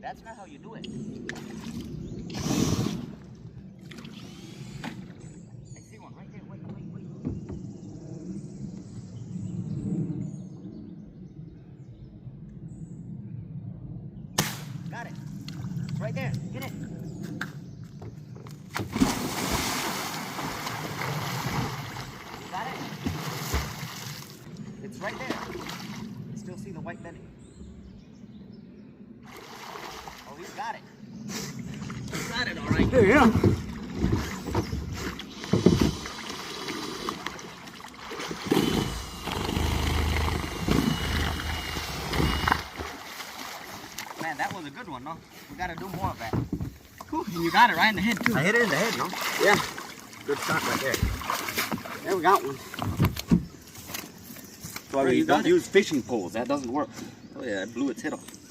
That's not how you do it. I see one right there. Wait. Got it. It's right there. Get it. You got it? It's right there. You still see the white belly. Oh, he's got it. He's got it, all right. Yeah. Man, that was a good one, no? We gotta do more of that. Whew, and you got it right in the head, too. I hit it in the head, no? Yeah. Good shot right there. There we got one. Sorry, you you don't got it. use fishing poles. That doesn't work. Oh, yeah, I blew its head off.